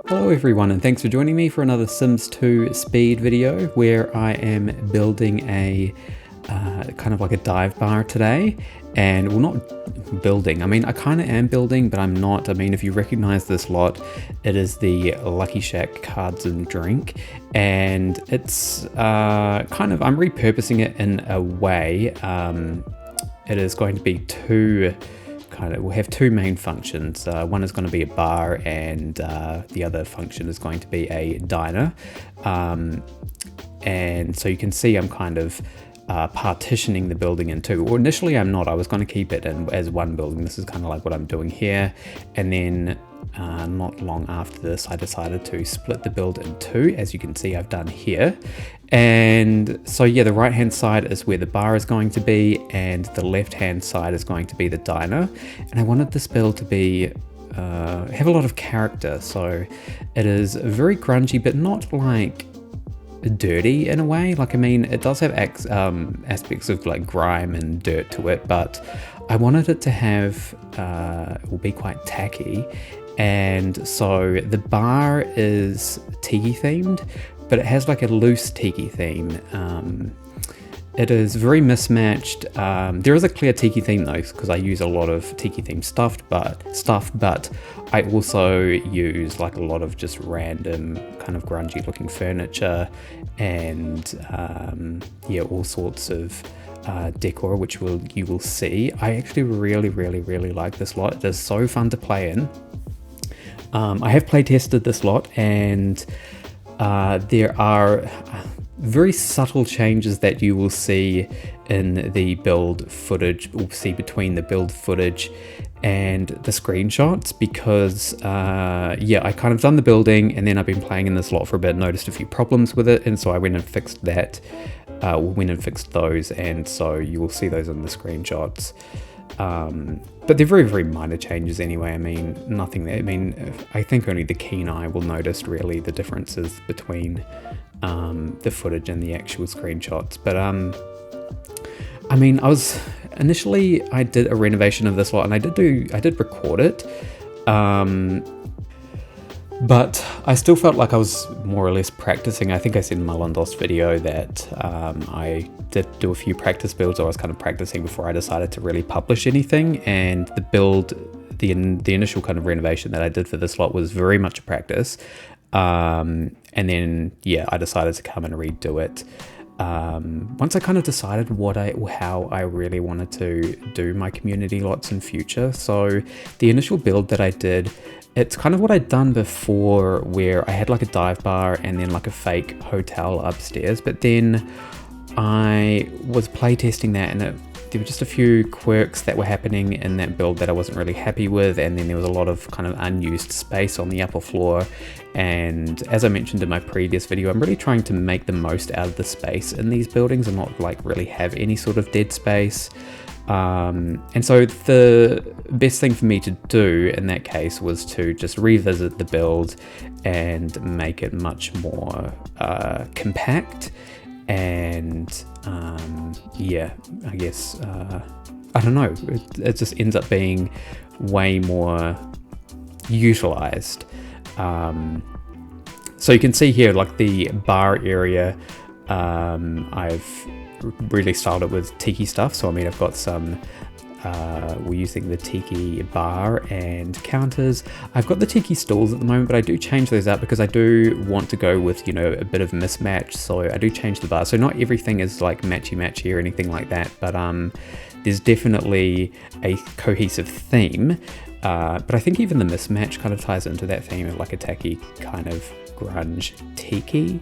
Hello everyone, and thanks for joining me for another Sims 2 speed video where I am building a kind of like a dive bar today. And well, not building, I mean I kind of am building, but I'm not. I mean, if you recognize this lot, it is the Lucky Shack cards and drink, and it's kind of, I'm repurposing it in a way. It is going to be we'll have two main functions. One is going to be a bar, and the other function is going to be a diner. And so you can see I'm kind of partitioning the building in two. Or initially I'm not. I was going to keep it as one building. This is kind of like what I'm doing here. And then not long after this, I decided to split the build in two, as you can see I've done here. And so yeah, the right hand side is where the bar is going to be, and the left hand side is going to be the diner. And I wanted this build to be have a lot of character. So it is very grungy, but not like dirty in a way. Like, I mean, it does have aspects of like grime and dirt to it, but I wanted it to have will be quite tacky. And so the bar is tiki themed, but it has like a loose tiki theme. It is very mismatched. There is a clear tiki theme though, because I use a lot of tiki themed stuff, but I also use like a lot of just random kind of grungy looking furniture, and yeah, all sorts of decor, which you will see. I actually really like this lot. It is so fun to play in. I have play tested this lot, and there are very subtle changes that you will see in the build footage. We'll see between the build footage and the screenshots, because yeah, I kind of done the building and then I've been playing in this lot for a bit, noticed a few problems with it, and so I went and fixed that. Went and fixed those, and so you will see those in the screenshots. But they're very minor changes anyway. I mean, nothing that, I mean, I think only the keen eye will notice really the differences between the footage and the actual screenshots. But I mean, I did a renovation of this lot, and I did record it. But I still felt like I was more or less practicing. I think I said in my Londos video that I did do a few practice builds. I was kind of practicing before I decided to really publish anything. And the build, the initial kind of renovation that I did for this lot was very much a practice. And then, yeah, I decided to come and redo it. Once I kind of decided how I really wanted to do my community lots in future. So the initial build that I did, it's kind of what I'd done before, where I had like a dive bar and then like a fake hotel upstairs. But then I was playtesting that, and there were just a few quirks that were happening in that build that I wasn't really happy with. And then there was a lot of kind of unused space on the upper floor. And as I mentioned in my previous video, I'm really trying to make the most out of the space in these buildings and not like really have any sort of dead space. And so the best thing for me to do in that case was to just revisit the build and make it much more compact. And yeah, I guess I don't know, it just ends up being way more utilized. So you can see here, like the bar area, I've really styled it with tiki stuff. So I mean, I've got some, we're using the tiki bar and counters. I've got the tiki stools at the moment, but I do change those out because I do want to go with, you know, a bit of mismatch. So I do change the bar. So not everything is like matchy or anything like that, but there's definitely a cohesive theme. But I think even the mismatch kind of ties into that theme of like a tacky kind of grunge tiki.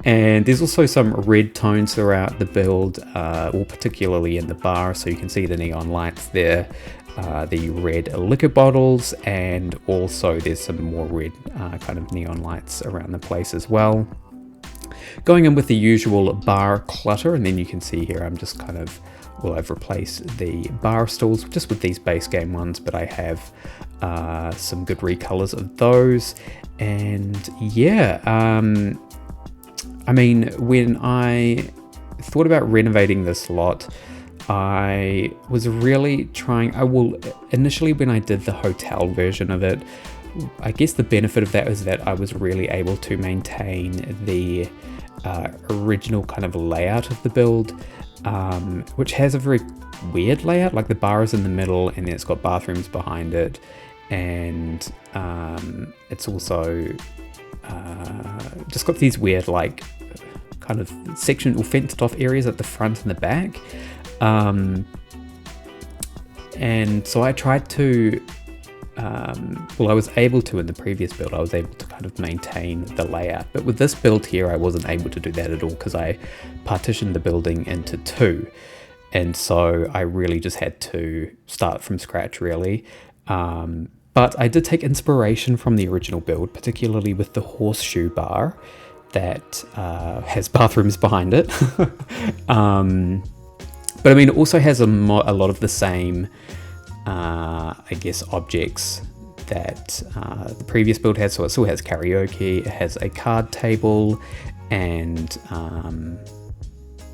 And there's also some red tones throughout the build, or particularly in the bar. So you can see the neon lights there, the red liquor bottles, and also there's some more red kind of neon lights around the place as well. Going in with the usual bar clutter, and then you can see here I'm just kind of, well, I've replaced the bar stools just with these base game ones, but I have some good recolors of those. And yeah, I mean, when I thought about renovating this lot, I was really trying, initially when I did the hotel version of it, I guess the benefit of that is that I was really able to maintain the original kind of layout of the build, which has a very weird layout. Like the bar is in the middle and then it's got bathrooms behind it, and it's also just got these weird like kind of section or fenced off areas at the front and the back, and so I tried to well, I was able to in the previous build, I was able to kind of maintain the layout, but with this build here I wasn't able to do that at all because I partitioned the building into two, and so I really just had to start from scratch really. But I did take inspiration from the original build, particularly with the horseshoe bar that has bathrooms behind it. But I mean, it also has a lot of the same I guess objects that the previous build had. So it still has karaoke, it has a card table, and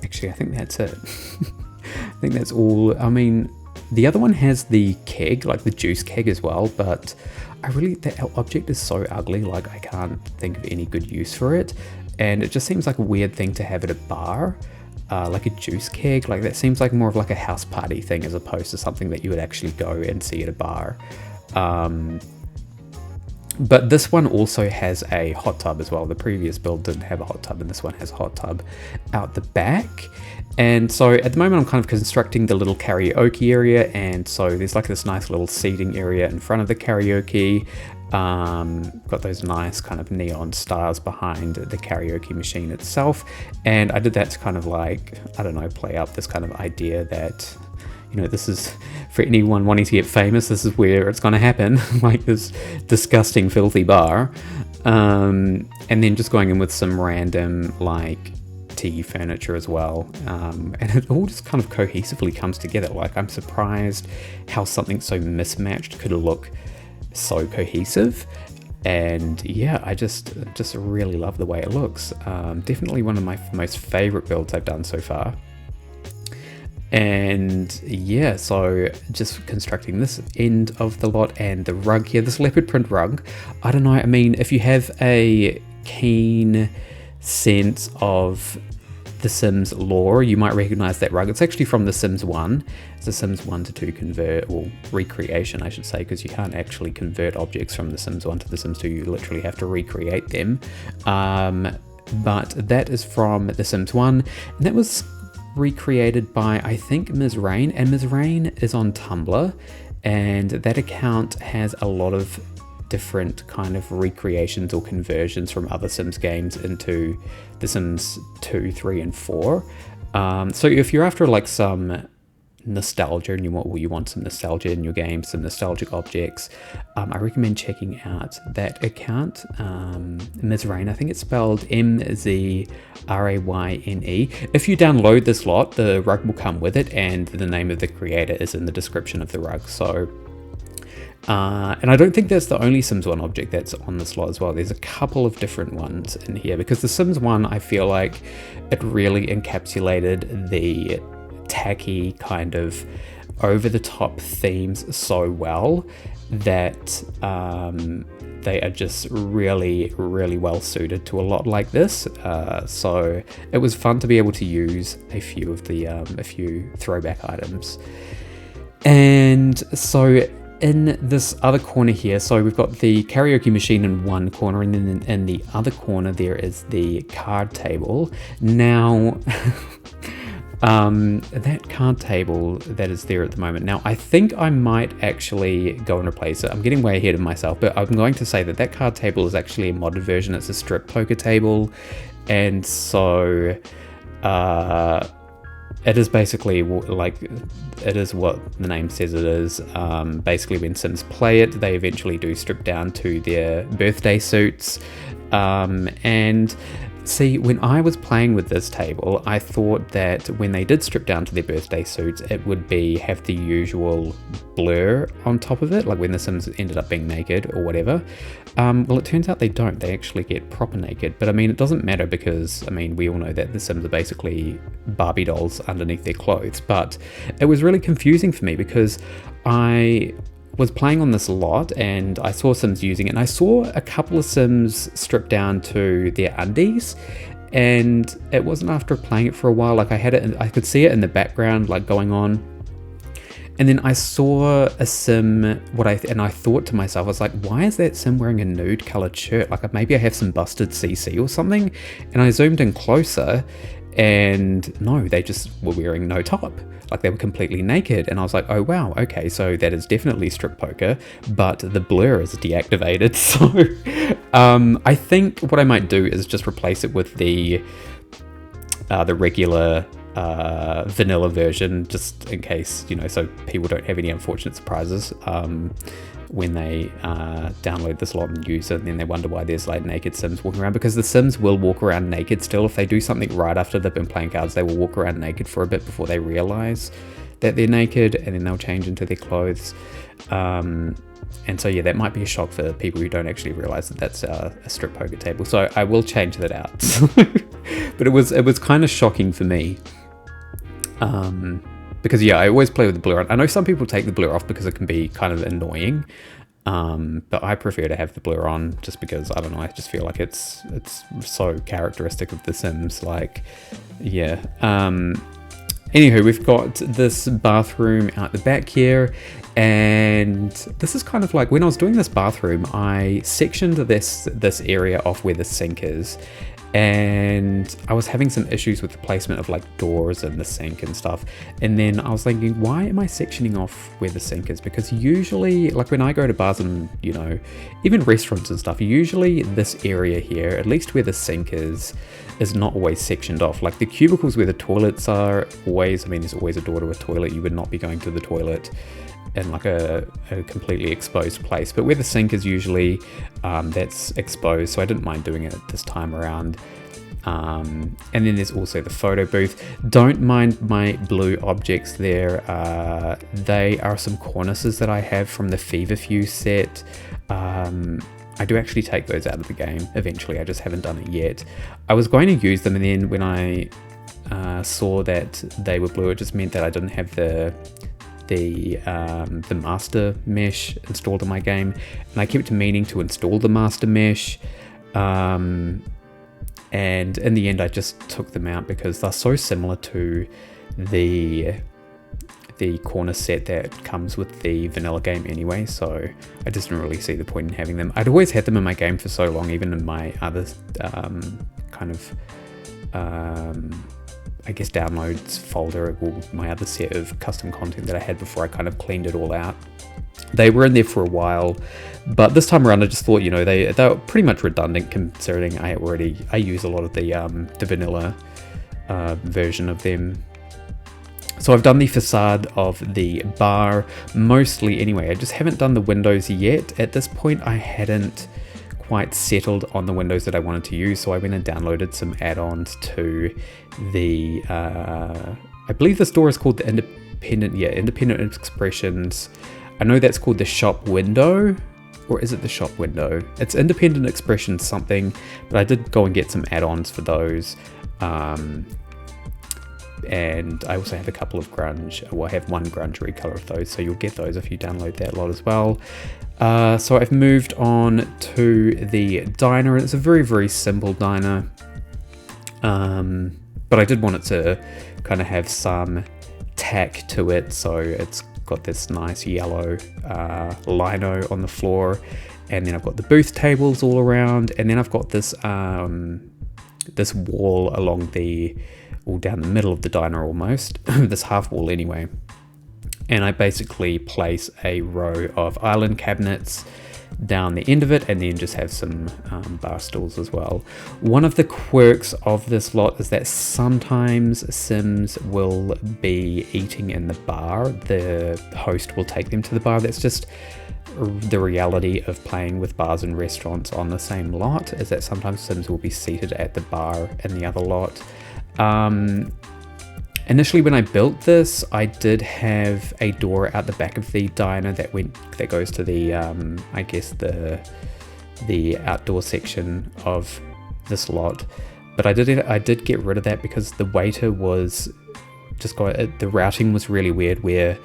actually I think that's it. I think that's all. I mean, the other one has the keg, like the juice keg as well, but that object is so ugly, like I can't think of any good use for it, and it just seems like a weird thing to have at a bar. Like a juice keg, like that seems like more of like a house party thing as opposed to something that you would actually go and see at a bar. But this one also has a hot tub as well. The previous build didn't have a hot tub, and this one has a hot tub out the back. And so at the moment I'm kind of constructing the little karaoke area, and so there's like this nice little seating area in front of the karaoke. Got those nice kind of neon stars behind the karaoke machine itself, and I did that to kind of like, I don't know, play up this kind of idea that, you know, this is for anyone wanting to get famous, this is where it's going to happen. Like this disgusting filthy bar, and then just going in with some random like tea furniture as well, and it all just kind of cohesively comes together. Like I'm surprised how something so mismatched could look so cohesive, and yeah, I just really love the way it looks. Definitely one of my most favorite builds I've done so far. And yeah, so just constructing this end of the lot, and the rug here, this leopard print rug, I don't know, I mean, if you have a keen sense of The Sims lore, you might recognize that rug. It's actually from The Sims 1. It's a Sims 1 to 2 recreation, I should say, because you can't actually convert objects from The Sims 1 to The Sims 2. You literally have to recreate them. But that is from The Sims 1, and that was recreated by, I think, Ms. Rain, and Ms. Rain is on Tumblr, and that account has a lot of different kind of recreations or conversions from other Sims games into The Sims 2, 3, and 4. So if you're after like some nostalgia and you want some nostalgia in your game, some nostalgic objects, I recommend checking out that account. Ms. Rain, I think it's spelled Mzrayne. If you download this lot, the rug will come with it, and the name of the creator is in the description of the rug. So and I don't think that's the only Sims 1 object that's on this lot as well. There's a couple of different ones in here, because The Sims 1, I feel like it really encapsulated the tacky kind of over-the-top themes so well that they are just really, really well suited to a lot like this. So it was fun to be able to use a few of the a few throwback items. And so in this other corner here, so we've got the karaoke machine in one corner, and then in the other corner there is the card table. Now that card table that is there at the moment, now I think I might actually go and replace it. I'm getting way ahead of myself, but I'm going to say that that card table is actually a modded version. It's a strip poker table, and so it is basically like, it is what the name says it is. Basically when Sims play it, they eventually do strip down to their birthday suits. And see, when I was playing with this table, I thought that when they did strip down to their birthday suits, it would have the usual blur on top of it, like when the Sims ended up being naked or whatever. Well, it turns out they don't. They actually get proper naked. But I mean, it doesn't matter, because I mean, we all know that the Sims are basically Barbie dolls underneath their clothes. But it was really confusing for me, because I was playing on this lot and I saw Sims using it, and I saw a couple of Sims stripped down to their undies, and it wasn't after playing it for a while, like I had it, I could see it in the background like going on. And then I saw a Sim, and I thought to myself, I was like, why is that Sim wearing a nude colored shirt? Like maybe I have some busted CC or something. And I zoomed in closer, and no, they just were wearing no top. Like they were completely naked. And I was like, oh wow, okay, so that is definitely strip poker, but the blur is deactivated. So I think what I might do is just replace it with the regular vanilla version, just in case, you know, so people don't have any unfortunate surprises when they download this lot and use it, and then they wonder why there's like naked Sims walking around, because the Sims will walk around naked still. If they do something right after they've been playing cards, they will walk around naked for a bit before they realize that they're naked, and then they'll change into their clothes. And so yeah, that might be a shock for people who don't actually realize that that's a strip poker table. So I will change that out. But it was kind of shocking for me. Because yeah, I always play with the blur on. I know some people take the blur off because it can be kind of annoying, but I prefer to have the blur on just because, I don't know, I just feel like it's so characteristic of The Sims. Like, yeah. Anywho, we've got this bathroom out the back here, and this is kind of like, when I was doing this bathroom, I sectioned this area off where the sink is. And I was having some issues with the placement of like doors and the sink and stuff. And then I was thinking, why am I sectioning off where the sink is? Because usually, like when I go to bars and, you know, even restaurants and stuff, usually this area here, at least where the sink is not always sectioned off. Like the cubicles where the toilets are always, I mean, there's always a door to a toilet. You would not be going to the toilet in like a completely exposed place, but where the sink is usually that's exposed, so I didn't mind doing it this time around. And then there's also the photo booth. Don't mind my blue objects there. They are some cornices that I have from the Feverfew set. I do actually take those out of the game eventually, I just haven't done it yet. I was going to use them, and then when I saw that they were blue, it just meant that I didn't have the master mesh installed in my game, and I kept meaning to install the master mesh, and in the end I just took them out because they're so similar to the corner set that comes with the vanilla game anyway, so I just didn't really see the point in having them. I'd always had them in my game for so long, even in my other I guess downloads folder, or my other set of custom content that I had before I kind of cleaned it all out. They were in there for a while, but this time around I just thought, you know, they were pretty much redundant considering I use a lot of the vanilla version of them. So I've done the facade of the bar mostly anyway. I just haven't done the windows yet. At this point I hadn't quite settled on the windows that I wanted to use, so I went and downloaded some add-ons to the I believe the store is called the Independent Expressions. I know that's called the shop window, or is it the shop window? It's Independent Expressions something, but I did go and get some add-ons for those. And I also have a couple of grunge, well, I have one grunge recolor of those, so you'll get those if you download that lot as well. So I've moved on to the diner. It's a very, very simple diner, but I did want it to kind of have some tack to it, so it's got this nice yellow lino on the floor, and then I've got the booth tables all around, and then I've got this this wall along all down the middle of the diner almost, this half wall anyway. And I basically place a row of island cabinets down the end of it, and then just have some bar stools as well. One of the quirks of this lot is that sometimes Sims will be eating in the bar. The host will take them to the bar. That's just the reality of playing with bars and restaurants on the same lot, is that sometimes Sims will be seated at the bar in the other lot. Initially when I built this, I did have a door out the back of the diner that goes to the I guess the outdoor section of this lot, but I did get rid of that because the waiter was just the routing was really weird, where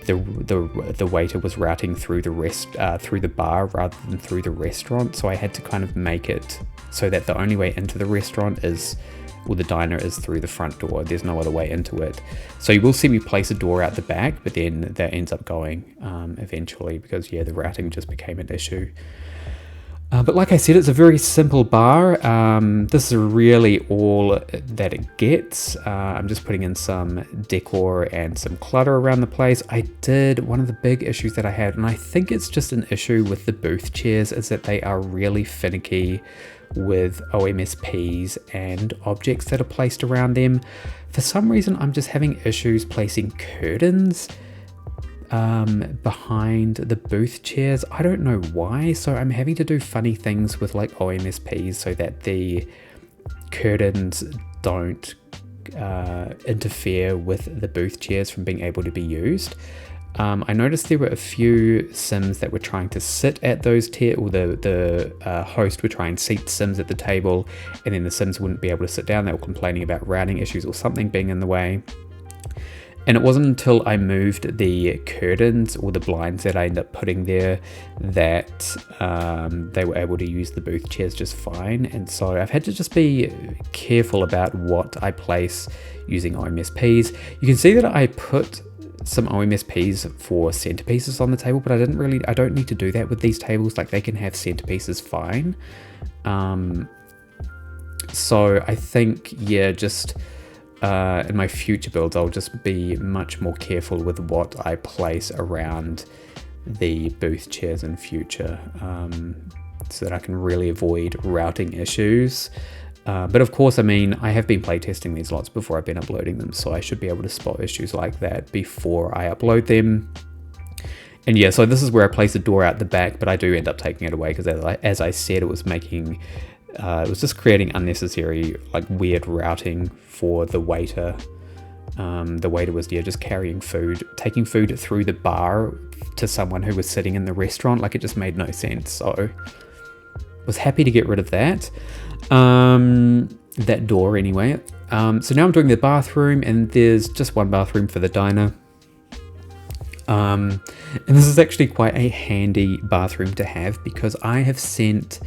the waiter was routing through through the bar rather than through the restaurant. So I had to kind of make it so that the only way into the restaurant the diner is through the front door. There's no other way into it. So you will see me place a door out the back, but then that ends up going eventually because the routing just became an issue. But like I said, it's a very simple bar. This is really all that it gets. I'm just putting in some decor and some clutter around the place. One of the big issues that I had, and I think it's just an issue with the booth chairs, is that they are really finicky with OMSPs and objects that are placed around them. For some reason, I'm just having issues placing curtains behind the booth chairs. I don't know why, so I'm having to do funny things with like OMSPs so that the curtains don't interfere with the booth chairs from being able to be used. I noticed there were a few Sims that were trying to sit at those the host would try and seat Sims at the table, and then the Sims wouldn't be able to sit down. They were complaining about routing issues or something being in the way. And it wasn't until I moved the curtains or the blinds that I ended up putting there that they were able to use the booth chairs just fine. And so I've had to just be careful about what I place using OMSPs. You can see that I put some OMSPs for centerpieces on the table, but I don't need to do that with these tables. Like, they can have centerpieces fine. So I think, just in my future builds, I'll just be much more careful with what I place around the booth chairs in future, so that I can really avoid routing issues. But of course, I mean, I have been playtesting these lots before I've been uploading them, so I should be able to spot issues like that before I upload them. And so this is where I place the door out the back, but I do end up taking it away because, as I said, it was just creating unnecessary, like, weird routing for the waiter. The waiter was just carrying food, taking food through the bar to someone who was sitting in the restaurant. Like, it just made no sense. So was happy to get rid of that. That door anyway. So now I'm doing the bathroom, and there's just one bathroom for the diner. And this is actually quite a handy bathroom to have because I have sent...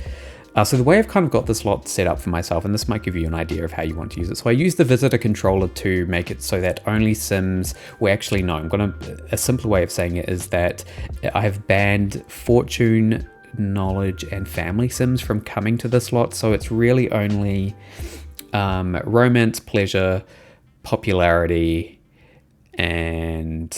so the way I've kind of got this lot set up for myself, and this might give you an idea of how you want to use it. So I use the visitor controller to make it so that only Sims... Well, actually, no. A simpler way of saying it is that I have banned Fortune, Knowledge, and Family Sims from coming to this lot. So it's really only Romance, Pleasure, Popularity, and...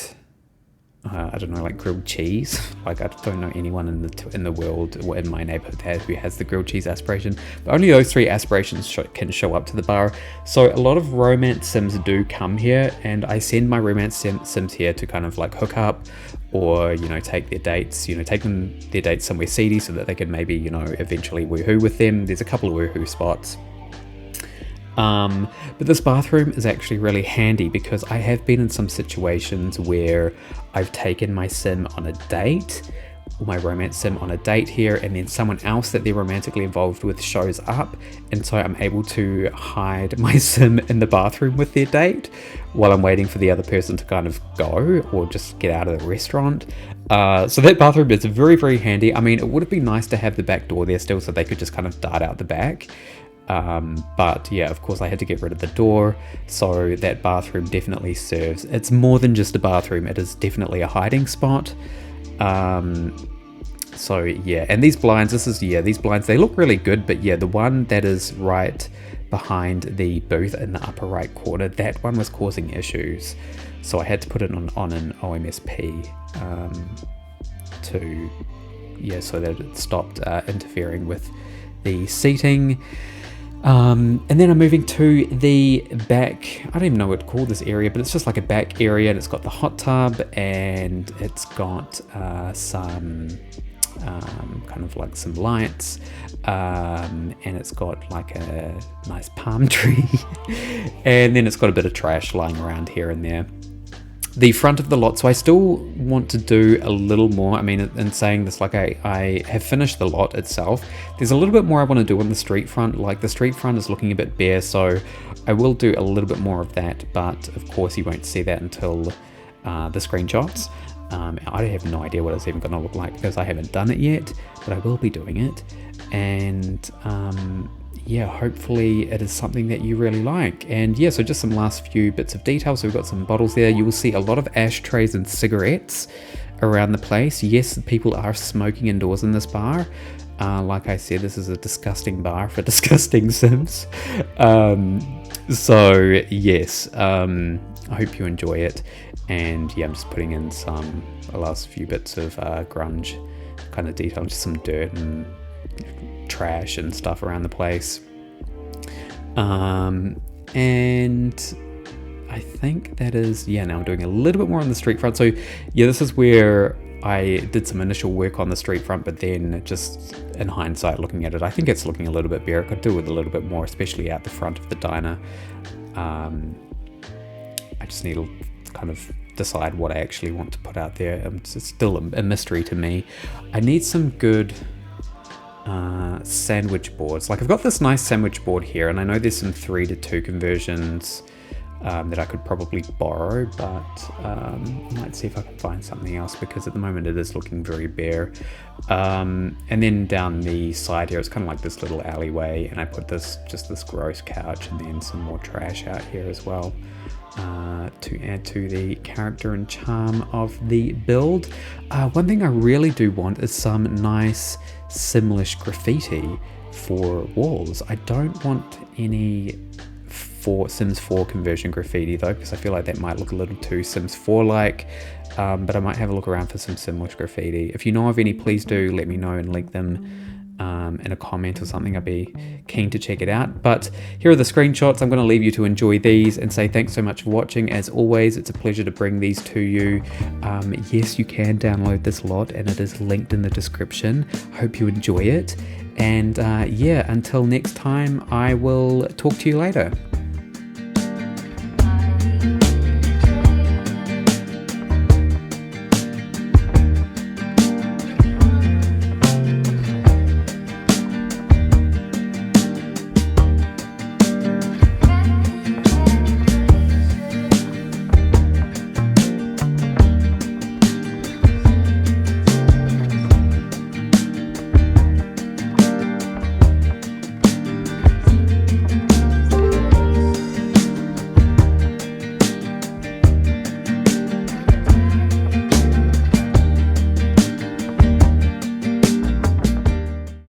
I don't know, like grilled cheese. Like, I don't know anyone in the world or in my neighborhood who has the grilled cheese aspiration, but only those three aspirations can show up to the bar. So a lot of romance Sims do come here, and I send my romance Sims here to kind of like hook up or, take their dates, take them their dates somewhere seedy so that they can maybe, eventually woohoo with them. There's a couple of woohoo spots. But this bathroom is actually really handy because I have been in some situations where I've taken my sim on a date, or my romance sim on a date here, and then someone else that they're romantically involved with shows up, and so I'm able to hide my sim in the bathroom with their date while I'm waiting for the other person to kind of go or just get out of the restaurant. So that bathroom is very, very handy. I mean, it would have been nice to have the back door there still so they could just kind of dart out the back. But of course I had to get rid of the door, so that bathroom definitely serves. It's more than just a bathroom, it is definitely a hiding spot. And these blinds, these blinds, they look really good, but the one that is right behind the booth in the upper right corner, that one was causing issues. So I had to put it on an OMSP so that it stopped interfering with the seating. And then I'm moving to the back. I don't even know what to call this area, but it's just like a back area, and it's got the hot tub, and it's got some kind of like some lights, and it's got like a nice palm tree, and then it's got a bit of trash lying around here and there. The front of the lot, so I still want to do a little more. I mean, in saying this, like I have finished the lot itself. There's a little bit more I want to do on the street front. Like, the street front is looking a bit bare, so I will do a little bit more of that, but of course you won't see that until the screenshots. I have no idea what it's even going to look like because I haven't done it yet, but I will be doing it. And yeah, hopefully it is something that you really like. And yeah, so just some last few bits of detail. So we've got some bottles there. You will see a lot of ashtrays and cigarettes around the place. Yes, people are smoking indoors in this bar. Like I said, this is a disgusting bar for disgusting Sims. So yes, I hope you enjoy it. And yeah, I'm just putting in some last few bits of grunge kind of detail, just some dirt and trash and stuff around the place. And I think that is, yeah, now I'm doing a little bit more on the street front. So yeah, this is where I did some initial work on the street front, but then just in hindsight looking at it, I think it's looking a little bit bare. I could do with a little bit more, especially out the front of the diner. I just need to kind of decide what I actually want to put out there. It's still a mystery to me. I need some good sandwich boards. Like I've got this nice sandwich board here, and I know there's some 3:2 conversions that I could probably borrow, but I might see if I can find something else, because at the moment it is looking very bare. And then down the side here, it's kind of like this little alleyway, and I put this gross couch and then some more trash out here as well, to add to the character and charm of the build. One thing I really do want is some nice Simlish graffiti for walls. I don't want any Sims 4 conversion graffiti though, because I feel like that might look a little too Sims 4 like, but I might have a look around for some Simlish graffiti. If you know of any, please do let me know and link them in a comment or something. I'd be keen to check it out. But here are the screenshots. I'm going to leave you to enjoy these and say thanks so much for watching. As always, it's a pleasure to bring these to you. Yes, you can download this lot and it is linked in the description. Hope you enjoy it. And yeah, until next time, I will talk to you later.